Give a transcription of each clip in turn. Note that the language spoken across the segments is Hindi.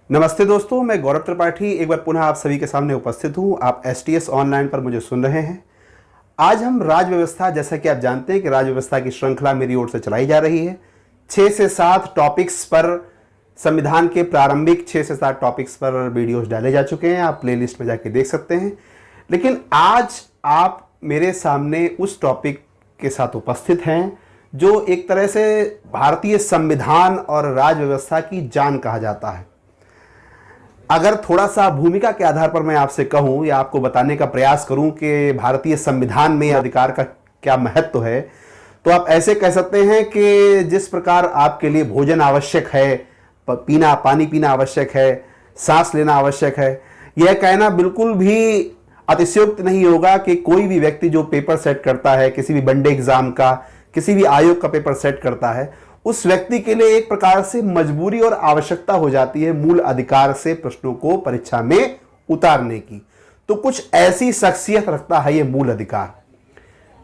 नमस्ते दोस्तों, मैं गौरव त्रिपाठी एक बार पुनः आप सभी के सामने उपस्थित हूं। आप STS ऑनलाइन पर मुझे सुन रहे हैं। आज हम राज्य व्यवस्था, जैसा कि आप जानते हैं कि राज्य व्यवस्था की श्रृंखला मेरी ओर से चलाई जा रही है। 6 से 7 टॉपिक्स पर, संविधान के प्रारंभिक 6 से 7 टॉपिक्स पर वीडियोस डाले जा चुके हैं। आप प्लेलिस्ट में जाके देख सकते हैं। लेकिन आज आप मेरे सामने उस टॉपिक के साथ उपस्थित हैं जो एक तरह से भारतीय संविधान और राज्य व्यवस्था की जान कहा जाता है। अगर थोड़ा सा भूमिका के आधार पर मैं आपसे कहूं या आपको बताने का प्रयास करूं कि भारतीय संविधान में अधिकार का क्या महत्व है, तो आप ऐसे कह सकते हैं कि जिस प्रकार आपके लिए भोजन आवश्यक है, पानी पीना आवश्यक है, सांस लेना आवश्यक है, यह कहना बिल्कुल भी अतिशयोक्त नहीं होगा कि कोई भी व्यक्ति जो पेपर सेट करता है, किसी भी वनडे एग्जाम का, किसी भी आयोग का पेपर सेट करता है, उस व्यक्ति के लिए एक प्रकार से मजबूरी और आवश्यकता हो जाती है मूल अधिकार से प्रश्नों को परीक्षा में उतारने की। तो कुछ ऐसी शख्सियत रखता है ये मूल अधिकार।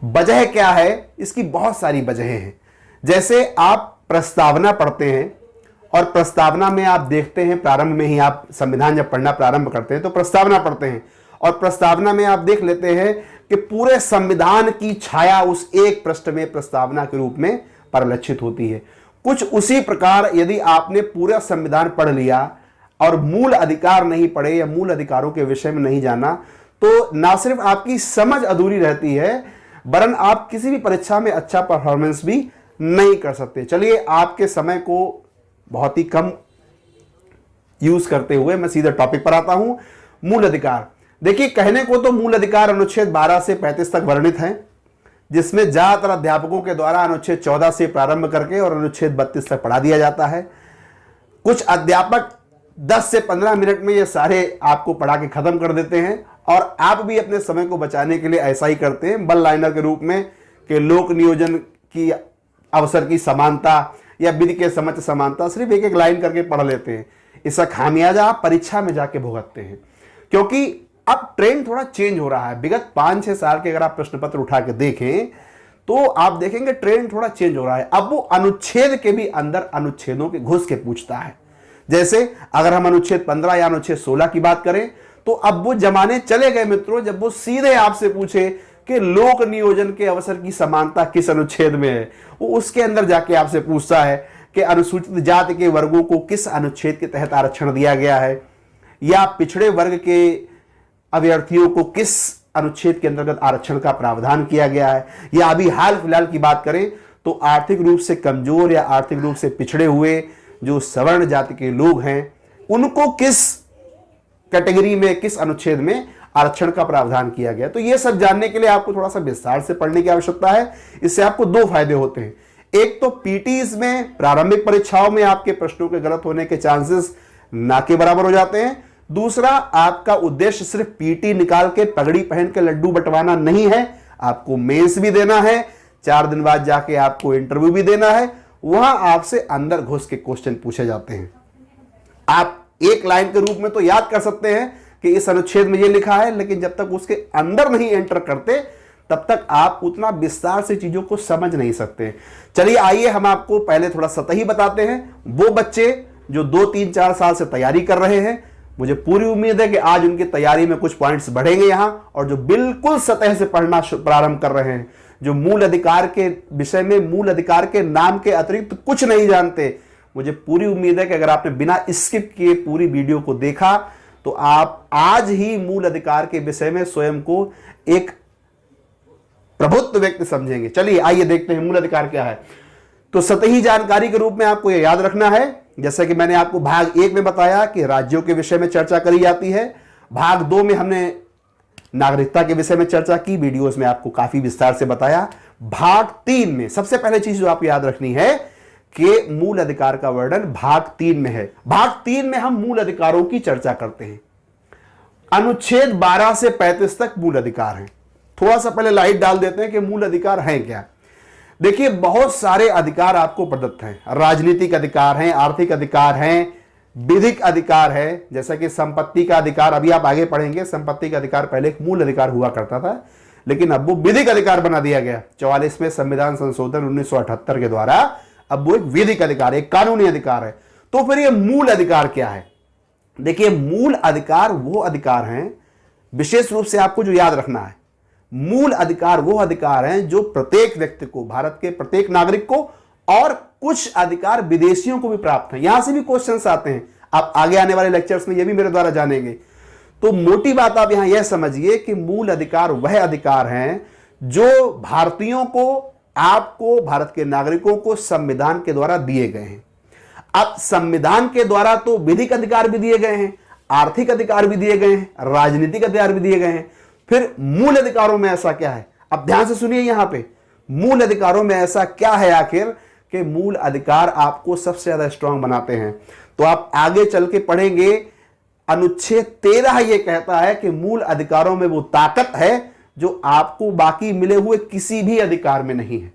वजह क्या है? इसकी बहुत सारी वजहें हैं। जैसे आप प्रस्तावना पढ़ते हैं और प्रस्तावना में आप देखते हैं, प्रारंभ में ही आप संविधान जब पढ़ना प्रारंभ करते हैं तो प्रस्तावना पढ़ते हैं और प्रस्तावना में आप देख लेते हैं कि पूरे संविधान की छाया उस एक पृष्ठ में प्रस्तावना के रूप में परिलक्षित होती है। कुछ उसी प्रकार यदि आपने पूरा संविधान पढ़ लिया और मूल अधिकार नहीं पढ़े या मूल अधिकारों के विषय में नहीं जाना, तो ना सिर्फ आपकी समझ अधूरी रहती है, वरन आप किसी भी परीक्षा में अच्छा परफॉर्मेंस भी नहीं कर सकते। चलिए, आपके समय को बहुत ही कम यूज करते हुए मैं सीधे टॉपिक पर आता हूं। मूल अधिकार। देखिए, कहने को तो मूल अधिकार अनुच्छेद 12 से 35 तक वर्णित है, जिसमें ज्यादातर अध्यापकों के द्वारा अनुच्छेद 14 से प्रारंभ करके और अनुच्छेद 32 तक पढ़ा दिया जाता है। कुछ अध्यापक 10 से 15 मिनट में ये सारे आपको पढ़ा के खत्म कर देते हैं और आप भी अपने समय को बचाने के लिए ऐसा ही करते हैं, वन लाइनर के रूप में कि लोक नियोजन की अवसर की समानता या विधि के समक्ष समानता सिर्फ एक एक लाइन करके पढ़ लेते हैं। इसका खामियाजा आप परीक्षा में जाके भुगतते हैं, क्योंकि अब ट्रेंड थोड़ा चेंज हो रहा है। विगत 5-6 साल के अगर आप प्रश्न पत्र उठा के देखें तो आप देखेंगे ट्रेंड थोड़ा चेंज हो रहा है। अब वो अनुच्छेद के भी अंदर अनुच्छेदों के घुस के पूछता है। जैसे अगर हम अनुच्छेद 15 या अनुच्छेद 16 की बात करें तो अब वो जमाने चले गए मित्रों जब वो सीधे आपसे पूछे कि लोक नियोजन के अवसर की समानता किस अनुच्छेद में है। वो उसके अंदर जाके आपसे पूछता है कि अनुसूचित जाति के वर्गों को किस अनुच्छेद के तहत आरक्षण दिया गया है, या पिछड़े वर्ग के अभ्यर्थियों को किस अनुच्छेद के अंतर्गत आरक्षण का प्रावधान किया गया है, या अभी हाल फिलहाल की बात करें तो आर्थिक रूप से कमजोर या आर्थिक रूप से पिछड़े हुए जो सवर्ण जाति के लोग हैं उनको किस कैटेगरी में, किस अनुच्छेद में आरक्षण का प्रावधान किया गया। तो यह सब जानने के लिए आपको थोड़ा सा विस्तार से पढ़ने की आवश्यकता है। इससे आपको 2 फायदे होते हैं। एक तो पीटीज में, प्रारंभिक परीक्षाओं में आपके प्रश्नों के गलत होने के चांसेस ना के बराबर हो जाते हैं। दूसरा, आपका उद्देश्य सिर्फ पीटी निकाल के पगड़ी पहन के लड्डू बंटवाना नहीं है, आपको मेंस भी देना है, 4 दिन बाद जाके आपको इंटरव्यू भी देना है। वहां आपसे अंदर घुस के क्वेश्चन पूछे जाते हैं। आप एक लाइन के रूप में तो याद कर सकते हैं कि इस अनुच्छेद में यह लिखा है, लेकिन जब तक उसके अंदर नहीं एंटर करते तब तक आप उतना विस्तार से चीजों को समझ नहीं सकते। चलिए, आइए हम आपको पहले थोड़ा सतही बताते हैं। वो बच्चे जो 2, 3, 4 साल से तैयारी कर रहे हैं, मुझे पूरी उम्मीद है कि आज उनकी तैयारी में कुछ पॉइंट्स बढ़ेंगे यहां। और जो बिल्कुल सतह से पढ़ना प्रारंभ कर रहे हैं, जो मूल अधिकार के विषय में, मूल अधिकार के नाम के अतिरिक्त कुछ नहीं जानते, मुझे पूरी उम्मीद है कि अगर आपने बिना स्किप किए पूरी वीडियो को देखा तो आप आज ही मूल अधिकार के विषय में स्वयं को एक प्रभुत्व व्यक्ति समझेंगे। चलिए, आइए देखते हैं मूल अधिकार क्या है। तो सतही जानकारी के रूप में आपको यह याद रखना है, जैसे कि मैंने आपको भाग 1 में बताया कि राज्यों के विषय में चर्चा करी जाती है। भाग 2 में हमने नागरिकता के विषय में चर्चा की, वीडियोस में आपको काफी विस्तार से बताया। भाग 3 में सबसे पहले चीज जो आपको याद रखनी है कि मूल अधिकार का वर्णन भाग 3 में है। भाग 3 में हम मूल अधिकारों की चर्चा करते हैं। अनुच्छेद 12 से 35 तक मूल अधिकार हैं। थोड़ा सा पहले लाइट डाल देते हैं कि मूल अधिकार हैं क्या। देखिए, बहुत सारे अधिकार आपको प्रदत्त हैं। राजनीतिक अधिकार हैं, आर्थिक अधिकार हैं, विधिक अधिकार है, जैसा कि संपत्ति का अधिकार, अभी आप आगे पढ़ेंगे। संपत्ति का अधिकार पहले एक मूल अधिकार हुआ करता था, लेकिन अब वो विधिक अधिकार बना दिया गया 44वें संविधान संशोधन 1978 के द्वारा। अब वो एक विधिक अधिकार, एक कानूनी अधिकार है। तो फिर ये मूल अधिकार क्या है? देखिए, मूल अधिकार वो अधिकार हैं, विशेष रूप से आपको जो याद रखना है, मूल अधिकार वो अधिकार हैं जो प्रत्येक व्यक्ति को, भारत के प्रत्येक नागरिक को, और कुछ अधिकार विदेशियों को भी प्राप्त हैं। यहां से भी क्वेश्चंस आते हैं, आप आगे आने वाले लेक्चर्स में ये भी मेरे द्वारा जानेंगे। तो मोटी बात आप यहां यह समझिए कि मूल अधिकार वह अधिकार हैं जो भारतीयों को, आपको, भारत के नागरिकों को संविधान के द्वारा दिए गए हैं। अब संविधान के द्वारा तो विधिक अधिकार भी दिए गए हैं, आर्थिक अधिकार भी दिए गए हैं, राजनीतिक अधिकार भी दिए गए हैं। फिर मूल अधिकारों में ऐसा क्या है? अब ध्यान से सुनिए, यहां पे मूल अधिकारों में ऐसा क्या है आखिर कि मूल अधिकार आपको सबसे ज्यादा स्ट्रांग बनाते हैं। तो आप आगे चल के पढ़ेंगे, अनुच्छेद 13 यह कहता है कि मूल अधिकारों में वो ताकत है जो आपको बाकी मिले हुए किसी भी अधिकार में नहीं है।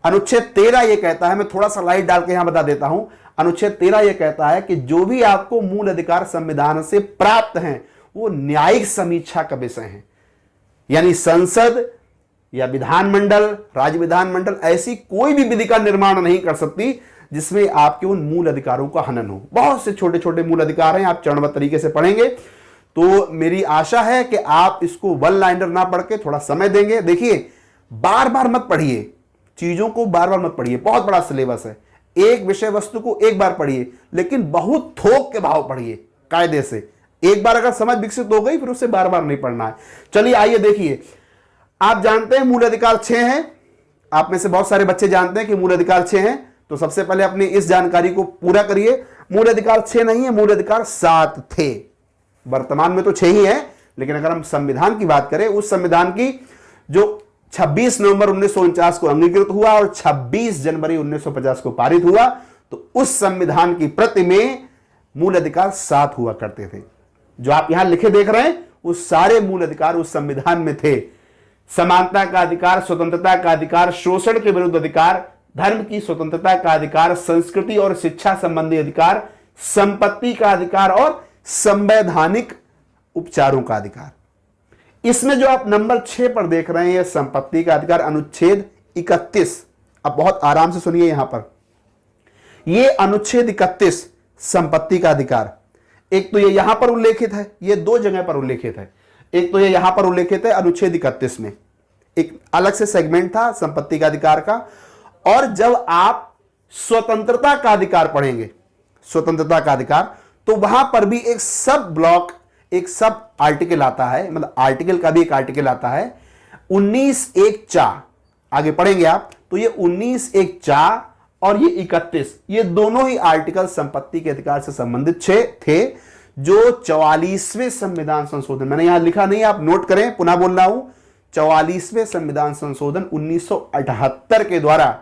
अनुच्छेद 13 यह कहता है, मैं थोड़ा सा लाइट डाल के यहां बता देता हूं, अनुच्छेद 13 यह कहता है कि जो भी आपको मूल अधिकार संविधान से प्राप्त हैं वो न्यायिक समीक्षा का विषय है। यानी संसद या विधानमंडल, राज्य विधानमंडल ऐसी कोई भी विधि का निर्माण नहीं कर सकती जिसमें आपके उन मूल अधिकारों का हनन हो। बहुत से छोटे छोटे मूल अधिकार हैं, आप चरणबद्ध तरीके से पढ़ेंगे। तो मेरी आशा है कि आप इसको वन लाइनर ना पढ़ के थोड़ा समय देंगे। देखिए, बार बार मत पढ़िए चीजों को, बार बार मत पढ़िए, बहुत बड़ा सिलेबस है। एक विषय वस्तु को एक बार पढ़िए, लेकिन बहुत थोक के भाव पढ़िए, कायदे से। एक बार अगर समझ विकसित हो गई फिर उससे बार बार नहीं पढ़ना है। चलिए आइए देखिए, आप जानते हैं मूल अधिकार 6 हैं। आप में से बहुत सारे बच्चे जानते हैं कि मूल अधिकार 6 हैं। तो सबसे पहले अपनी इस जानकारी को पूरा करिए। मूल अधिकार 6 नहीं है, मूल अधिकार 7 थे। वर्तमान में तो 6 ही है, लेकिन अगर हम संविधान की बात करें, उस संविधान की जो 26 नवंबर 1949 को अंगीकृत हुआ और 26 जनवरी 1950 को पारित हुआ, तो उस संविधान की प्रति में मूल अधिकार 7 हुआ करते थे। जो आप यहां लिखे देख रहे हैं, उस सारे मूल अधिकार उस संविधान में थे। समानता का अधिकार, स्वतंत्रता का अधिकार, शोषण के विरुद्ध अधिकार, धर्म की स्वतंत्रता का अधिकार, संस्कृति और शिक्षा संबंधी अधिकार, संपत्ति का अधिकार और संवैधानिक उपचारों का अधिकार। इसमें जो आप नंबर 6 पर देख रहे हैं, यह संपत्ति का अधिकार, अनुच्छेद 31। अब बहुत आराम से सुनिए, यहां पर यह अनुच्छेद 31 संपत्ति का अधिकार, एक तो ये यहां पर उल्लेखित है, ये 2 जगह पर उल्लेखित है। एक तो ये यहां पर उल्लेखित है अनुच्छेद 31 में, एक अलग से सेगमेंट था संपत्ति का अधिकार का। और जब आप स्वतंत्रता का अधिकार पढ़ेंगे, स्वतंत्रता का अधिकार, तो वहां पर भी एक सब ब्लॉक, एक सब आर्टिकल आता है, मतलब आर्टिकल का भी एक आर्टिकल आता है 19(1)(4। आगे पढ़ेंगे आप, तो ये 19(1)(4) और ये 31, ये दोनों ही आर्टिकल संपत्ति के अधिकार से संबंधित थे, जो 44वें संविधान संशोधन, मैंने यहां लिखा नहीं, आप नोट करें, पुनः बोल रहा हूं, 44वें संविधान संशोधन 1978 के द्वारा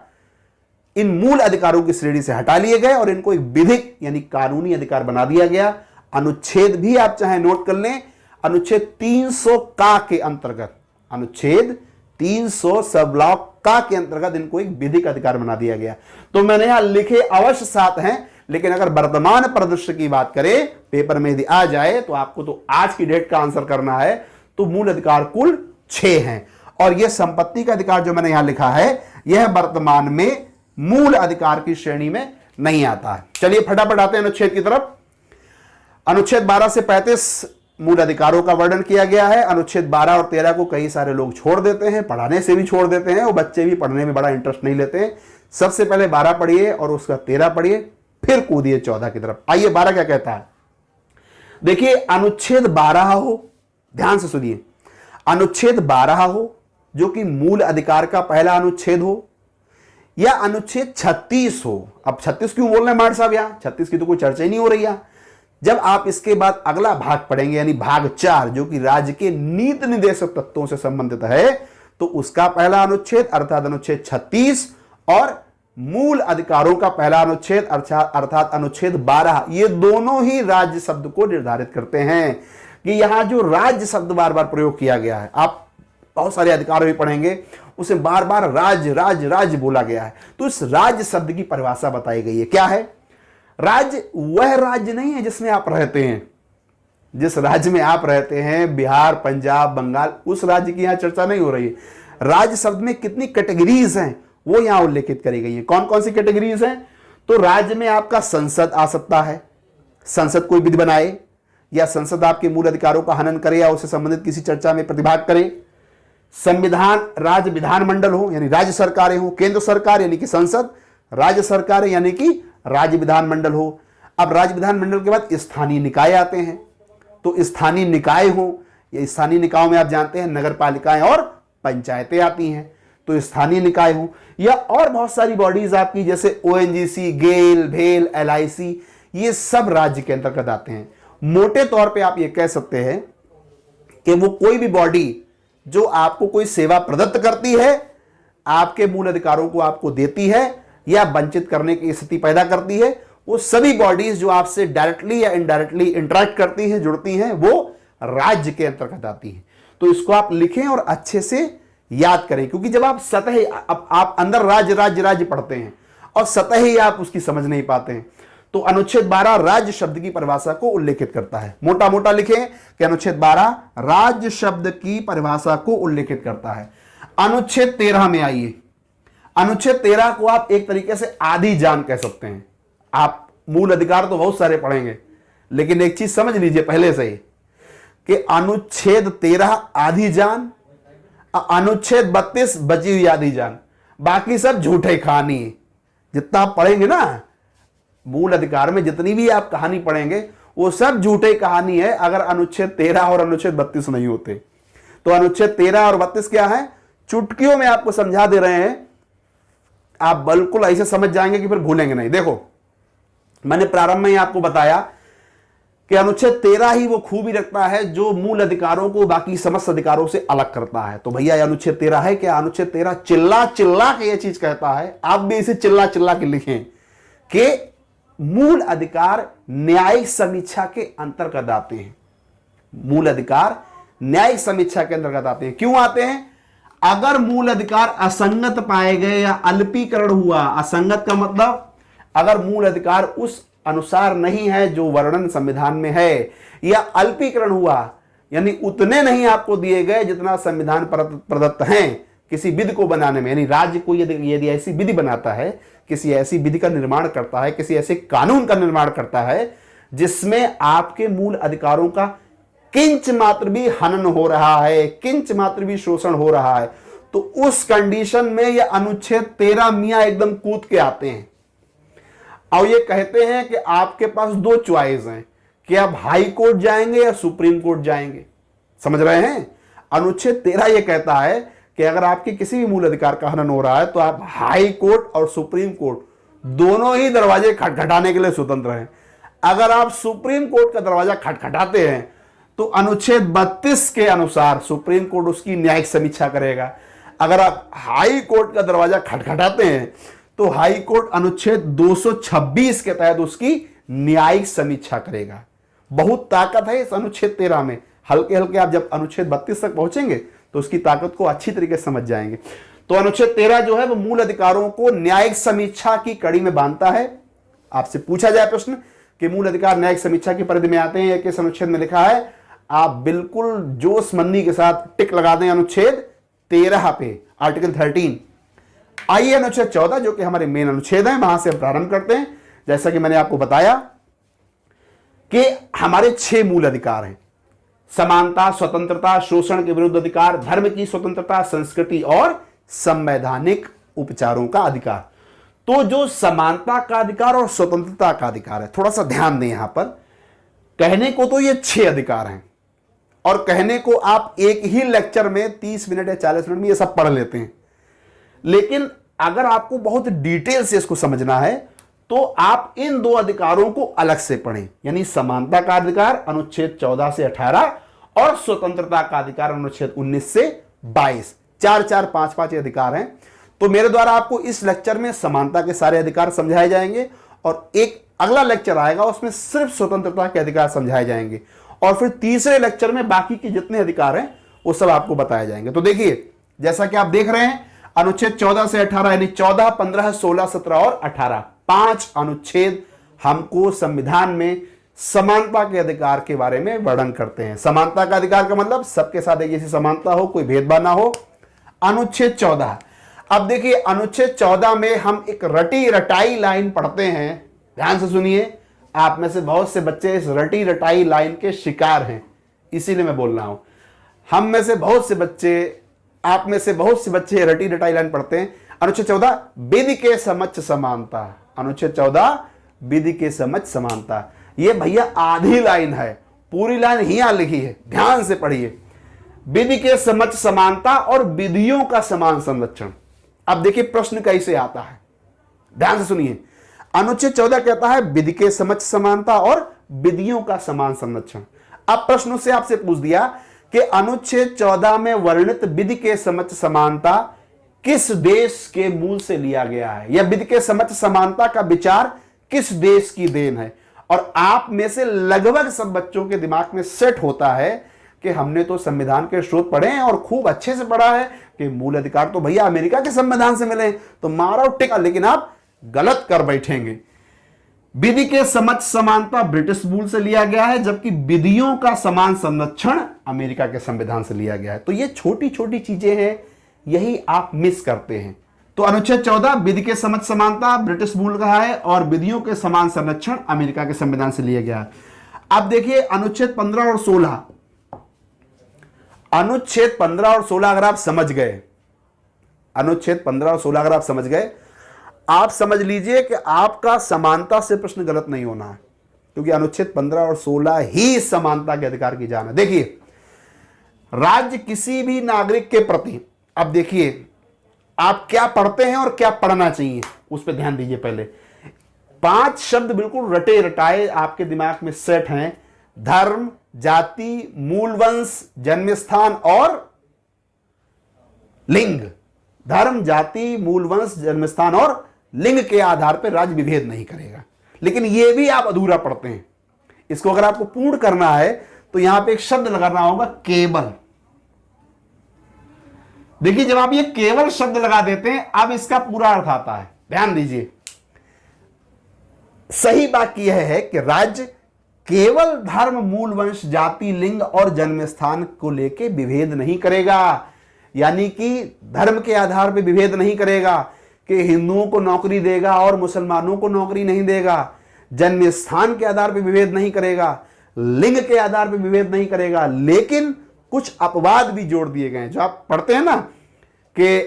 इन मूल अधिकारों की श्रेणी से हटा लिए गए और इनको एक विधिक यानी कानूनी अधिकार बना दिया गया। अनुच्छेद भी आप चाहे नोट कर लें, अनुच्छेद 300 का के अंतर्गत, अनुच्छेद 300 सब ब्लॉक का के अंतर्गत इनको एक विधिक अधिकार बना दिया गया। तो मैंने यहां लिखे अवश्य 7 हैं, लेकिन अगर वर्तमान परिदृश्य की बात करें, पेपर में यदि आ जाए तो आपको तो आज की डेट का आंसर करना है, तो मूल अधिकार कुल 6 हैं। और यह संपत्ति का अधिकार जो मैंने यहां लिखा है, यह वर्तमान में मूल अधिकार की श्रेणी में नहीं आता है। चलिए फटाफट आते हैं अनुच्छेद की तरफ। अनुच्छेद 12 से 35 मूल अधिकारों का वर्णन किया गया है। अनुच्छेद 12 और 13 को कई सारे लोग छोड़ देते हैं, पढ़ाने से भी छोड़ देते हैं, और बच्चे भी पढ़ने में बड़ा इंटरेस्ट नहीं लेते हैं। सबसे पहले 12 पढ़िए और उसका 13 पढ़िए, फिर कूदिए 14 की तरफ। आइए 12 क्या कहता है। देखिए, अनुच्छेद 12 हो, ध्यान से सुनिए, अनुच्छेद 12 हो जो कि मूल अधिकार का पहला अनुच्छेद हो, या अनुच्छेद 36 हो। अब 36 क्यों बोल रहे हैं मार साहब, यहां 36 की तो कोई चर्चा ही नहीं हो रही है। जब आप इसके बाद अगला भाग पढ़ेंगे, यानी भाग 4, जो कि राज्य के नीति निर्देशक तत्वों से संबंधित है, तो उसका पहला अनुच्छेद अर्थात अनुच्छेद 36 और मूल अधिकारों का पहला अनुच्छेद अर्थात अनुच्छेद 12, ये दोनों ही राज्य शब्द को निर्धारित करते हैं। कि यहां जो राज्य शब्द बार बार प्रयोग किया गया है, आप बहुत सारे अधिकार भी पढ़ेंगे, उसे बार बार राज्य राज्य राज्य बोला गया है। तो इस राज्य शब्द की परिभाषा बताई गई है। क्या है राज्य? वह राज्य नहीं है जिसमें आप रहते हैं। जिस राज्य में आप रहते हैं, बिहार, पंजाब, बंगाल, उस राज्य की यहां चर्चा नहीं हो रही है। राज्य शब्द में कितनी कैटेगरीज हैं वो यहां उल्लेखित करी गई है। कौन कौन सी कैटेगरीज हैं? तो राज्य में आपका संसद आ सकता है, संसद कोई विधि बनाए, या संसद आपके मूल अधिकारों का हनन करे, या उससे संबंधित किसी चर्चा में प्रतिभाग करे। संविधान राज्य विधानमंडल हो यानी राज्य सरकारें हो, केंद्र सरकार यानी कि संसद, राज्य सरकारें यानी कि राज्य विधानमंडल हो। अब राज्य विधानमंडल के बाद स्थानीय निकाय आते हैं, तो स्थानीय निकाय हो, ये स्थानीय निकायों में आप जानते हैं नगर पालिकाएं और पंचायतें आती हैं, तो स्थानीय निकाय हो, या और बहुत सारी बॉडीज आपकी जैसे ओएनजीसी, गेल, भेल, एलआईसी, ये सब राज्य के अंतर्गत आते हैं। मोटे तौर पे आप ये कह सकते हैं कि वो कोई भी बॉडी जो आपको कोई सेवा प्रदत्त करती है, आपके मूल अधिकारों को आपको देती है या वंचित करने की स्थिति पैदा करती है, वो सभी बॉडीज जो आपसे डायरेक्टली या इनडायरेक्टली इंटरेक्ट करती हैं, जुड़ती हैं, वो राज्य के अंतर्गत आती हैं। तो इसको आप लिखें और अच्छे से याद करें, क्योंकि जब आप सतह आप अंदर राज्य राज्य राज्य पढ़ते हैं और सतह ही आप उसकी समझ नहीं पाते हैं। तो अनुच्छेद 12 राज्य शब्द की परिभाषा को उल्लेखित करता है। मोटा मोटा लिखें कि अनुच्छेद 12 राज्य शब्द की परिभाषा को उल्लेखित करता है। अनुच्छेद 13 में आइए। अनुच्छेद 13 को आप एक तरीके से आधी जान कह सकते हैं। आप मूल अधिकार तो बहुत सारे पढ़ेंगे, लेकिन एक चीज समझ लीजिए पहले से ही कि अनुच्छेद 13 आधी जान, अनुच्छेद 32 बची हुई आधी जान, बाकी सब झूठे कहानी। जितना आप पढ़ेंगे ना मूल अधिकार में, जितनी भी आप कहानी पढ़ेंगे वो सब झूठे कहानी है अगर अनुच्छेद 13 और अनुच्छेद 32 नहीं होते। तो अनुच्छेद 13 और 32 क्या है, चुटकियों में आपको समझा दे रहे हैं, आप बिल्कुल ऐसे समझ जाएंगे कि फिर भूलेंगे नहीं। देखो, मैंने प्रारंभ में ही आपको बताया कि अनुच्छेद 13 ही वो खूबी रखता है जो मूल अधिकारों को बाकी समस्त अधिकारों से अलग करता है। तो भैया अनुच्छेद 13 है क्या? अनुच्छेद 13 चिल्ला चिल्ला के ये चीज कहता है, आप भी इसे चिल्ला चिल्ला के लिखें कि मूल अधिकार न्यायिक समीक्षा के अंतर्गत आते हैं। मूल अधिकार न्यायिक समीक्षा के अंतर्गत आते हैं। क्यों आते हैं? अगर मूल अधिकार असंगत पाए गए या अल्पीकरण हुआ, असंगत का मतलब अगर मूल अधिकार उस अनुसार नहीं है जो वर्णन संविधान में है, या अल्पीकरण हुआ यानी उतने नहीं आपको दिए गए जितना संविधान प्रदत्त हैं किसी विधि को बनाने में, यानी राज्य को यदि ऐसी विधि बनाता है, किसी ऐसी विधि का निर्माण करता है, किसी ऐसे कानून का निर्माण करता है जिसमें आपके मूल अधिकारों का किंच मात्र भी हनन हो रहा है, किंच मात्र भी शोषण हो रहा है, तो उस कंडीशन में ये अनुच्छेद 13 मियां एकदम कूद के आते हैं और ये कहते हैं कि आपके पास दो चॉइस हैं कि आप हाई कोर्ट जाएंगे या सुप्रीम कोर्ट जाएंगे। समझ रहे हैं? अनुच्छेद 13 ये कहता है कि अगर आपके किसी भी मूल अधिकार का हनन हो रहा है तो आप हाई कोर्ट और सुप्रीम कोर्ट दोनों ही दरवाजे खटखटाने के लिए स्वतंत्र हैं। अगर आप सुप्रीम कोर्ट का दरवाजा खटखटाते हैं तो अनुच्छेद 32 के अनुसार सुप्रीम कोर्ट उसकी न्यायिक समीक्षा करेगा। अगर आप हाई कोर्ट का दरवाजा खटखटाते हैं तो हाई कोर्ट अनुच्छेद 226 के तहत उसकी न्यायिक समीक्षा करेगा। बहुत ताकत है इस अनुच्छेद 13 में। हल्के हल्के आप जब अनुच्छेद 32 तक पहुंचेंगे तो उसकी ताकत को अच्छी तरीके से समझ जाएंगे। तो अनुच्छेद 13 जो है वो मूल अधिकारों को न्यायिक समीक्षा की कड़ी में बांधता है। आपसे पूछा जाए प्रश्न कि मूल अधिकार न्यायिक समीक्षा की परिधि में आते हैं या किस अनुच्छेद में लिखा है, आप बिल्कुल जोशमंदी के साथ टिक लगा दें अनुच्छेद 13 पे, आर्टिकल 13। आइए अनुच्छेद 14 जो कि हमारे मेन अनुच्छेद है, वहां से हम प्रारंभ करते हैं। जैसा कि मैंने आपको बताया कि हमारे 6 मूल अधिकार हैं: समानता, स्वतंत्रता, शोषण के विरुद्ध अधिकार, धर्म की स्वतंत्रता, संस्कृति और संवैधानिक उपचारों का अधिकार। तो जो समानता का अधिकार और स्वतंत्रता का अधिकार है, थोड़ा सा ध्यान दें यहां पर। कहने को तो ये 6 अधिकार हैं और कहने को आप एक ही लेक्चर में 30 मिनट या 40 मिनट में ये सब पढ़ लेते हैं, लेकिन अगर आपको बहुत डिटेल से इसको समझना है तो आप इन 2 अधिकारों को अलग से पढ़ें, यानी समानता का अधिकार अनुच्छेद 14 से 18 और स्वतंत्रता का अधिकार अनुच्छेद 19 से 22। 4-4, 5-5 अधिकार हैं। तो मेरे द्वारा आपको इस लेक्चर में समानता के सारे अधिकार समझाए जाएंगे और एक अगला लेक्चर आएगा उसमें सिर्फ स्वतंत्रता के अधिकार समझाए जाएंगे और फिर तीसरे लेक्चर में बाकी के जितने अधिकार हैं वो सब आपको बताए जाएंगे। तो देखिए, जैसा कि आप देख रहे हैं, अनुच्छेद 14 से 18 यानी 14, 15, 16, 17 और 18, 5 अनुच्छेद हमको संविधान में समानता के अधिकार के बारे में वर्णन करते हैं। समानता का अधिकार का मतलब सबके साथ एक जैसी समानता हो, कोई भेदभाव ना हो। अनुच्छेद 14, अब देखिए अनुच्छेद 14 में हम एक रटी रटाई लाइन पढ़ते हैं, ध्यान से सुनिए। आप में से बहुत से बच्चे इस रटी रटाई लाइन के शिकार हैं, इसीलिए मैं बोल रहा हूं। हम में से बहुत से बच्चे, आप में से बहुत से बच्चे रटी रटाई लाइन पढ़ते हैं। अनुच्छेद 14 विधि के समक्ष समानता, अनुच्छेद 14 विधि के समक्ष समानता, ये भैया आधी लाइन है, पूरी लाइन ही यहां लिखी है, ध्यान से पढ़िए। विधि के समक्ष समानता और विधियों का समान संरक्षण। अब देखिए प्रश्न कैसे आता है, ध्यान से सुनिए। अनुच्छेद 14 कहता है विधि के समक्ष समानता और विधियों का समान संरक्षण। अब प्रश्नों से आपसे पूछ दिया कि अनुच्छेद 14 में वर्णित विधि के समक्ष समानता किस देश के मूल से लिया गया है, या विधि के समक्ष समानता का विचार किस देश की देन है। और आप में से लगभग सब बच्चों के दिमाग में सेट होता है कि हमने तो संविधान के स्रोत पढ़े हैं और खूब अच्छे से पढ़ा है कि मूल अधिकार तो भैया अमेरिका के संविधान से मिले, तो मारो टिका। लेकिन आप गलत कर बैठेंगे। विधि के समक्ष समानता ब्रिटिश मूल से लिया गया है, जबकि विधियों का समान संरक्षण अमेरिका के संविधान से लिया गया है। तो ये छोटी छोटी चीजें हैं, यही आप मिस करते हैं। तो अनुच्छेद 14 विधि के समक्ष समानता ब्रिटिश मूल का है और विधियों के समान संरक्षण अमेरिका के संविधान से लिया गया है। अब देखिए अनुच्छेद 15 और 16, अनुच्छेद 15 और 16 अगर आप समझ गए, अनुच्छेद 15 और 16 अगर आप समझ गए, आप समझ लीजिए कि आपका समानता से प्रश्न गलत नहीं होना है, क्योंकि अनुच्छेद 15 और 16 ही समानता के अधिकार की जान है। देखिए, राज्य किसी भी नागरिक के प्रति, अब देखिए आप क्या पढ़ते हैं और क्या पढ़ना चाहिए उस पर ध्यान दीजिए। पहले 5 शब्द बिल्कुल रटे रटाए आपके दिमाग में सेट हैं: धर्म, जाति, मूल वंश, जन्म स्थान और लिंग। धर्म, जाति, मूल वंश, जन्म स्थान और लिंग के आधार पर राज्य विभेद नहीं करेगा। लेकिन यह भी आप अधूरा पढ़ते हैं। इसको अगर आपको पूर्ण करना है तो यहां पे एक शब्द लगाना होगा, केवल। देखिए, जब आप ये केवल शब्द लगा देते हैं, अब इसका पूरा अर्थ आता है। ध्यान दीजिए, सही बात यह है कि राज्य केवल धर्म, मूल वंश, जाति, लिंग और जन्म स्थान को लेकर विभेद नहीं करेगा। यानी कि धर्म के आधार पर विभेद नहीं करेगा कि हिंदुओं को नौकरी देगा और मुसलमानों को नौकरी नहीं देगा। जन्म स्थान के आधार पर विभेद नहीं करेगा, लिंग के आधार पर विभेद नहीं करेगा। लेकिन कुछ अपवाद भी जोड़ दिए गए हैं, जो आप पढ़ते हैं ना कि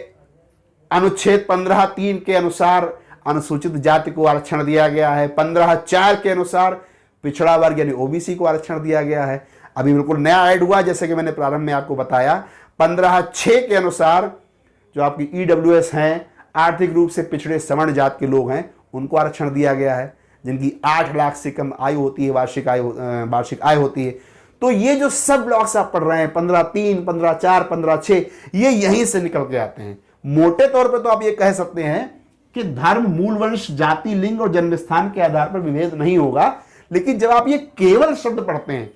अनुच्छेद 15(3) के अनुसार अनुसूचित जाति को आरक्षण दिया गया है, 15(4) के अनुसार पिछड़ा वर्ग यानी ओबीसी को आरक्षण दिया गया है। अभी बिल्कुल नया ऐड हुआ, जैसे कि मैंने प्रारंभ में आपको बताया, 15(6) के अनुसार जो आपकी ईडब्ल्यूएस हैं, आर्थिक रूप से पिछड़े सवर्ण जात के लोग हैं, उनको आरक्षण दिया गया है, जिनकी 8 लाख से कम आयु होती है, वार्षिक आय होती है। तो ये जो सब ब्लॉक्स आप पढ़ रहे हैं, 15(3), 15(4), 15(6), ये यहीं से निकल के आते हैं। मोटे तौर पे तो आप ये कह सकते हैं कि धर्म, मूल वंश, जाति, लिंग और जन्म स्थान के आधार पर विभेद नहीं होगा। लेकिन जब आप ये केवल शब्द पढ़ते हैं,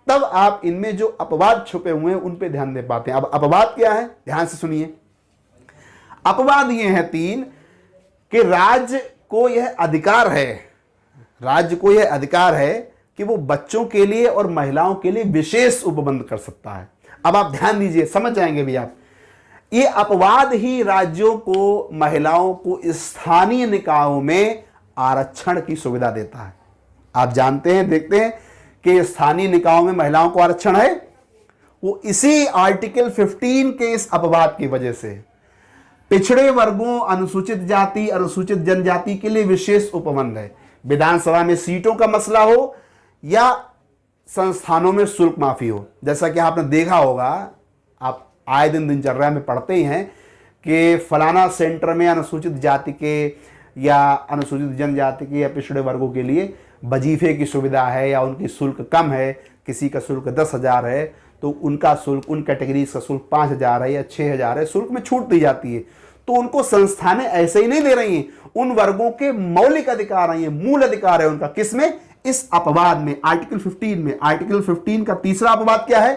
तब आप इनमें जो अपवाद छुपे हुए हैं उन पे ध्यान दे पाते हैं। अब अपवाद क्या है, ध्यान से सुनिए। अपवाद ये हैं 3 कि राज्य को यह अधिकार है, राज्य को यह अधिकार है कि वो बच्चों के लिए और महिलाओं के लिए विशेष उपबंध कर सकता है। अब आप ध्यान दीजिए, समझ जाएंगे भी आप। ये अपवाद ही राज्यों को, महिलाओं को स्थानीय निकायों में आरक्षण की सुविधा देता है। आप जानते हैं, देखते हैं कि स्थानीय निकायों में महिलाओं को आरक्षण है, वो इसी आर्टिकल 15 के इस अपवाद की वजह से। पिछड़े वर्गों, अनुसूचित जाति, अनुसूचित जनजाति के लिए विशेष उपबंध है। विधानसभा में सीटों का मसला हो या संस्थानों में शुल्क माफी हो, जैसा कि आपने देखा होगा, आप आए दिन दिनचर्या में पढ़ते ही हैं कि फलाना सेंटर में अनुसूचित जाति के या अनुसूचित जनजाति के या पिछड़े वर्गों के लिए वजीफे की सुविधा है या उनकी शुल्क कम है। किसी का शुल्क 10,000 है तो उनका शुल्क, उन कैटेगरीज का शुल्क 5,000 है या 6,000 है, शुल्क में छूट दी जाती है। तो उनको संस्थानें ऐसे ही नहीं दे रही हैं, उन वर्गों के मौलिक अधिकार हैं, मूल अधिकार है उनका। किसमें? इस अपवाद में, आर्टिकल 15 में। आर्टिकल 15 का तीसरा अपवाद क्या है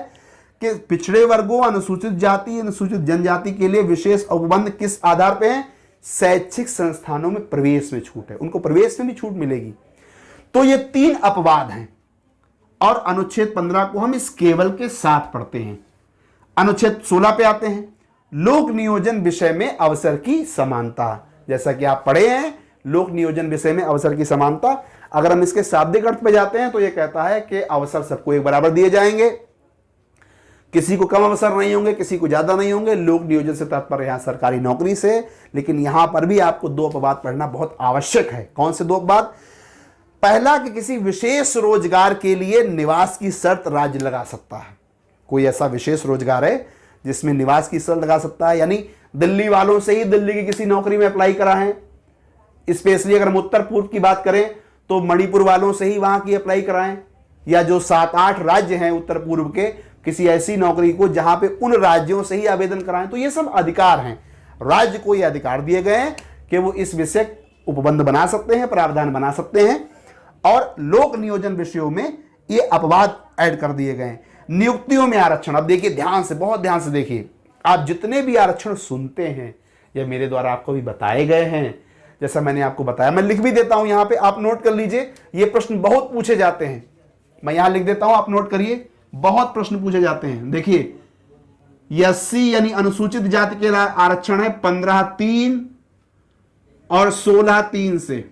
कि पिछड़े वर्गों, अनुसूचित जाति, अनुसूचित जनजाति के लिए विशेष उपबंध किस आधार पे है? शैक्षिक संस्थानों में प्रवेश में छूट है, उनको प्रवेश में भी छूट मिलेगी। तो ये 3 अपवाद हैं और अनुच्छेद 15 को हम इस केवल के साथ पढ़ते हैं। अनुच्छेद 16 पे आते हैं, लोक नियोजन विषय में अवसर की समानता। जैसा कि आप पढ़े हैं, लोक नियोजन विषय में अवसर की समानता। अगर हम इसके शाब्दिक अर्थ पे जाते हैं तो यह कहता है कि अवसर सबको एक बराबर दिए जाएंगे, किसी को कम अवसर नहीं होंगे, किसी को ज्यादा नहीं होंगे। लोक नियोजन से तात्पर्य यहां सरकारी नौकरी से। लेकिन यहां पर भी आपको दो अपवाद पढ़ना बहुत आवश्यक है। कौन से दो अपवाद? पहला कि किसी विशेष रोजगार के लिए निवास की शर्त राज्य लगा सकता है। कोई ऐसा विशेष रोजगार है जिसमें निवास की शर्त लगा सकता है, यानी दिल्ली वालों से ही दिल्ली की किसी नौकरी में अप्लाई कराएं। स्पेशली अगर हम उत्तर पूर्व की बात करें तो मणिपुर वालों से ही वहां की अप्लाई कराएं, या जो 7-8 राज्य हैं उत्तर पूर्व के, किसी ऐसी नौकरी को जहां पे उन राज्यों से ही आवेदन कराएं। तो ये सब अधिकार हैं, राज्य को ये अधिकार दिए गए हैं कि वो इस विषय उपबंध बना सकते हैं, प्रावधान बना सकते हैं। और लोक नियोजन विषयों में ये अपवाद ऐड कर दिए गए हैं। नियुक्तियों में आरक्षण, अब देखिए ध्यान से, बहुत ध्यान से देखिए, आप जितने भी आरक्षण सुनते हैं या मेरे द्वारा आपको भी बताए गए हैं, जैसा मैंने आपको बताया, मैं लिख भी देता हूं यहां पे, आप नोट कर लीजिए। ये प्रश्न बहुत पूछे जाते हैं, मैं यहां लिख देता हूं, आप नोट करिए। बहुत प्रश्न पूछे जाते हैं। देखिए, एससी यानी अनुसूचित जाति के आरक्षण है 15(3) और 16(3) से।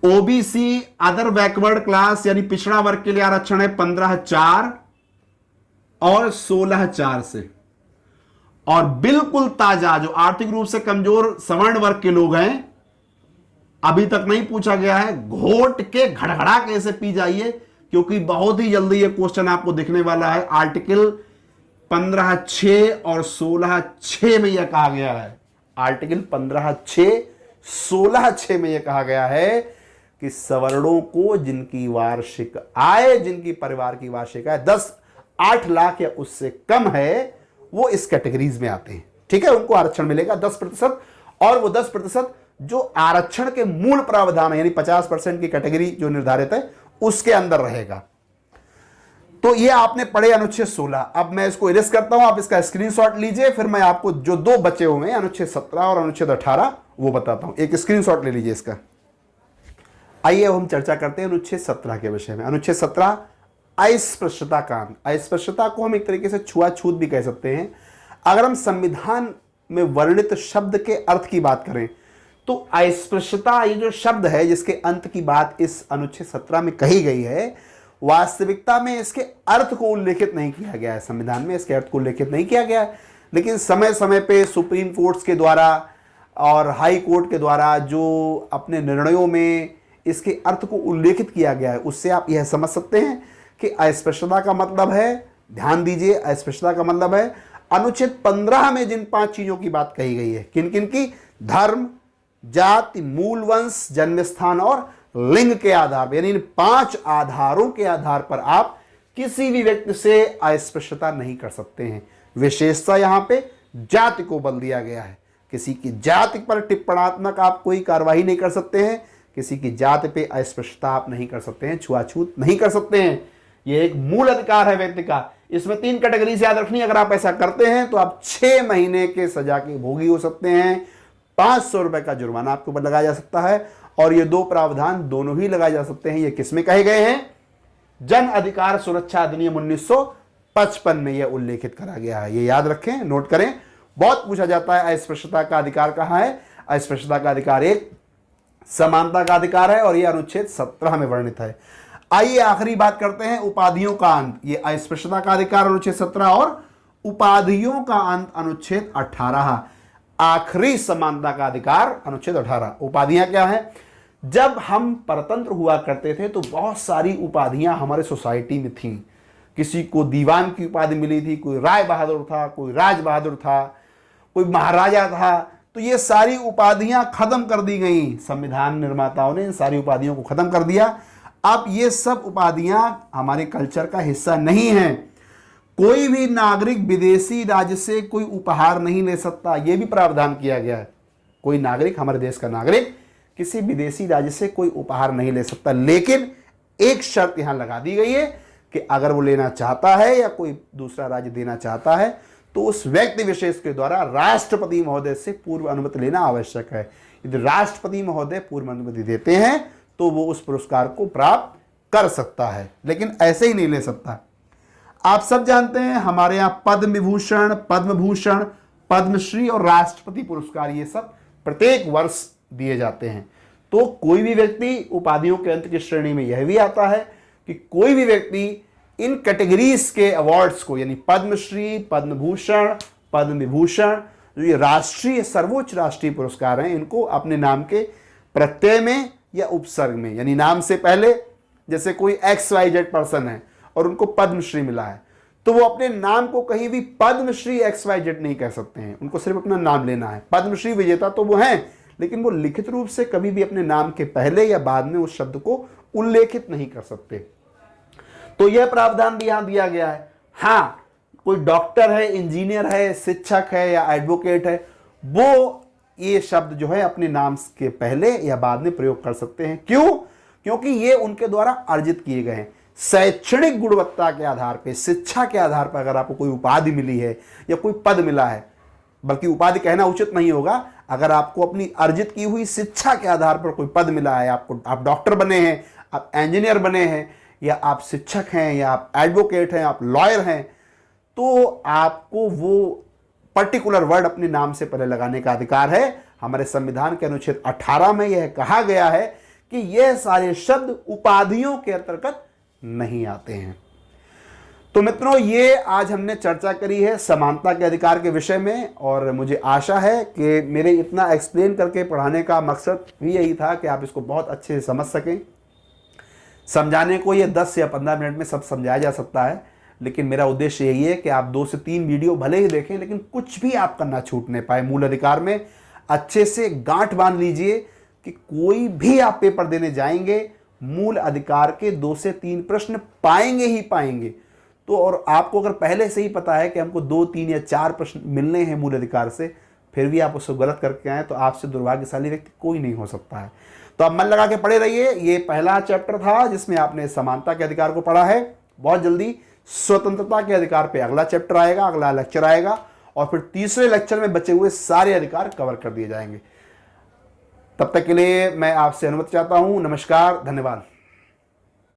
ओबीसी अदर बैकवर्ड क्लास यानी पिछड़ा वर्ग के लिए आरक्षण है 15(4) और 16(4) से। और बिल्कुल ताजा जो आर्थिक रूप से कमजोर सवर्ण वर्ग के लोग हैं, अभी तक नहीं पूछा गया है, घोट के घड़घड़ा कैसे पी जाइए, क्योंकि बहुत ही जल्दी ये क्वेश्चन आपको दिखने वाला है। आर्टिकल 15(6) और 16(6) में यह कहा गया है, आर्टिकल 15(6), 16(6) में यह कहा गया है कि सवर्णों को जिनकी वार्षिक आय, जिनकी परिवार की वार्षिक आय 8 लाख या उससे कम है, वो इस कैटेगरीज में आते हैं। ठीक है, उनको आरक्षण मिलेगा 10%, और वो 10% जो आरक्षण के मूल प्रावधान है, यानी 50% की कैटेगरी जो निर्धारित है उसके अंदर रहेगा। तो ये आपने पढ़े अनुच्छेद 16। अब मैं इसको इरेज करता हूं, आप इसका स्क्रीनशॉट लीजिए, फिर मैं आपको जो दो बचे हुए हैं अनुच्छेद 17 और अनुच्छेद 18 वो बताता हूं। एक स्क्रीनशॉट ले लीजिए इसका। आइए अब हम चर्चा करते हैं अनुच्छेद 17 के विषय में। अनुच्छेद 17 अस्पृश्यता कांड। अस्पृश्यता को हम एक तरीके से छुआछूत भी कह सकते हैं। अगर हम संविधान में वर्णित शब्द के अर्थ की बात करें तो अस्पृश्यता, ये जो शब्द है जिसके अंत की बात इस अनुच्छेद 17 में कही गई है, वास्तविकता में इसके अर्थ को उल्लेखित नहीं किया गया है। संविधान में इसके अर्थ को उल्लेखित नहीं किया गया है, लेकिन समय समय पे सुप्रीम कोर्ट्स के द्वारा और हाई कोर्ट के द्वारा जो अपने निर्णयों में इसके अर्थ को उल्लेखित किया गया है, उससे आप यह समझ सकते हैं कि अस्पृश्यता का मतलब है, ध्यान दीजिए, अस्पृश्यता का मतलब है अनुच्छेद 15 में जिन 5 चीजों की बात कही गई है, किन किन की? धर्म, जाति, मूल वंश, जन्म स्थान और लिंग के आधार पर, यानी इन 5 आधारों के आधार पर आप किसी भी व्यक्ति से अस्पृश्यता नहीं कर सकते हैं। विशेषता यहां पे जाति को बल दिया गया है। किसी की जाति पर टिप्पणात्मक आप कोई कार्रवाई नहीं कर सकते हैं, किसी की जाति पे अस्पृश्यता आप नहीं कर सकते हैं, छुआछूत नहीं कर सकते हैं। यह एक मूल अधिकार है व्यक्ति का। इसमें 3 कैटेगरी याद रखनी, अगर आप ऐसा करते हैं तो आप 6 महीने के सजा के भोगी हो सकते हैं, 500 रुपए का जुर्माना आपके ऊपर लगाया जा सकता है, और ये 2 प्रावधान दोनों ही लगाए जा सकते हैं। ये किसमें कहे गए हैं? जन अधिकार सुरक्षा अधिनियम 1955 में यह उल्लेखित करा गया है। ये याद रखें, नोट करें, बहुत पूछा जाता है अस्पृश्यता का अधिकार कहां है। अस्पृश्यता का अधिकार एक समानता का अधिकार है और यह अनुच्छेद 17 में वर्णित है। आइए आखिरी बात करते हैं, उपाधियों का अंत। ये अस्पृश्यता का अधिकार अनुच्छेद 17 और उपाधियों का अंत अनुच्छेद 18। आखिरी समानता का अधिकार अनुच्छेद 18। उपाधियां क्या है? जब हम परतंत्र हुआ करते थे तो बहुत सारी उपाधियां हमारे सोसाइटी में थीं। किसी को दीवान की उपाधि मिली थी, कोई राय बहादुर था, कोई राज बहादुर था, कोई महाराजा था। तो ये सारी उपाधियां खत्म कर दी गई। संविधान निर्माताओं ने इन सारी उपाधियों को खत्म कर दिया। अब ये सब उपाधियां हमारे कल्चर का हिस्सा नहीं है। कोई भी नागरिक विदेशी राज्य से कोई उपहार नहीं ले सकता, यह भी प्रावधान किया गया है। कोई नागरिक, हमारे देश का नागरिक, किसी विदेशी राज्य से कोई उपहार नहीं ले सकता। लेकिन एक शर्त यहां लगा दी गई है कि अगर वो लेना चाहता है या कोई दूसरा राज्य देना चाहता है तो उस व्यक्ति विशेष के द्वारा राष्ट्रपति महोदय से पूर्व अनुमति लेना आवश्यक है। यदि राष्ट्रपति महोदय पूर्व अनुमति देते हैं तो वो उस पुरस्कार को प्राप्त कर सकता है, लेकिन ऐसे ही नहीं ले सकता। आप सब जानते हैं हमारे यहाँ पद्म विभूषण, पद्म भूषण, पद्मश्री और राष्ट्रपति पुरस्कार ये सब प्रत्येक वर्ष दिए जाते हैं। तो कोई भी व्यक्ति उपाधियों के अंत की श्रेणी में यह भी आता है कि कोई भी व्यक्ति इन कैटेगरीज के अवार्ड्स को, यानी पद्मश्री, पद्म भूषण, पद्म विभूषण, जो ये राष्ट्रीय सर्वोच्च राष्ट्रीय पुरस्कार हैं, इनको अपने नाम के प्रत्यय में या उपसर्ग में, यानी नाम से पहले, जैसे कोई XYZ पर्सन है और उनको पद्मश्री मिला है, तो वो अपने नाम को कहीं भी पद्मश्री XYZ नहीं कह सकते हैं, उनको सिर्फ अपना नाम लेना है। पद्मश्री विजेता तो वो हैं, लेकिन वो लिखित रूप से कभी भी अपने नाम के पहले या बाद में उस शब्द को उल्लेखित नहीं कर सकते। तो यह प्रावधान भी यहां दिया गया है। हाँ, कोई डॉक्टर है, इंजीनियर है, शिक्षक है या एडवोकेट है, वो ये शब्द जो है अपने नाम के पहले या बाद में प्रयोग कर सकते हैं। क्यों? क्योंकि ये उनके द्वारा अर्जित किए गए हैं। शैक्षणिक गुणवत्ता के आधार पर, शिक्षा के आधार पर अगर आपको कोई उपाधि मिली है या कोई पद मिला है, बल्कि उपाधि कहना उचित नहीं होगा, अगर आपको अपनी अर्जित की हुई शिक्षा के आधार पर कोई पद मिला है, आप डॉक्टर बने हैं, आप इंजीनियर बने हैं, या आप शिक्षक हैं, या आप एडवोकेट हैं, आप लॉयर हैं, तो आपको वो पर्टिकुलर वर्ड अपने नाम से पहले लगाने का अधिकार है। हमारे संविधान के अनुच्छेद 18 में यह कहा गया है कि यह सारे शब्द उपाधियों के अंतर्गत नहीं आते हैं। तो मित्रों, ये आज हमने चर्चा करी है समानता के अधिकार के विषय में, और मुझे आशा है कि मेरे इतना एक्सप्लेन करके पढ़ाने का मकसद भी यही था कि आप इसको बहुत अच्छे से समझ सकें। समझाने को ये 10 या 15 मिनट में सब समझाया जा सकता है, लेकिन मेरा उद्देश्य यही है कि आप 2 से 3 वीडियो भले ही देखें, लेकिन कुछ भी आपका ना छूटने पाए। मूल अधिकार में अच्छे से गांठ बांध लीजिए कि कोई भी आप पेपर देने जाएंगे, मूल अधिकार के 2 से 3 प्रश्न पाएंगे ही पाएंगे। तो और आपको अगर पहले से ही पता है कि हमको 2, 3 या 4 प्रश्न मिलने हैं मूल अधिकार से, फिर भी आप उसको गलत करके आए, तो आपसे दुर्भाग्यशाली व्यक्ति कोई नहीं हो सकता है। तो आप मन लगा के पढ़े रहिए। ये पहला चैप्टर था जिसमें आपने समानता के अधिकार को पढ़ा है। बहुत जल्दी स्वतंत्रता के अधिकार पे अगला चैप्टर आएगा, अगला लेक्चर आएगा, और फिर तीसरे लेक्चर में बचे हुए सारे अधिकार कवर कर दिए जाएंगे। तब तक के लिए मैं आपसे अनुमति चाहता हूं। नमस्कार, धन्यवाद।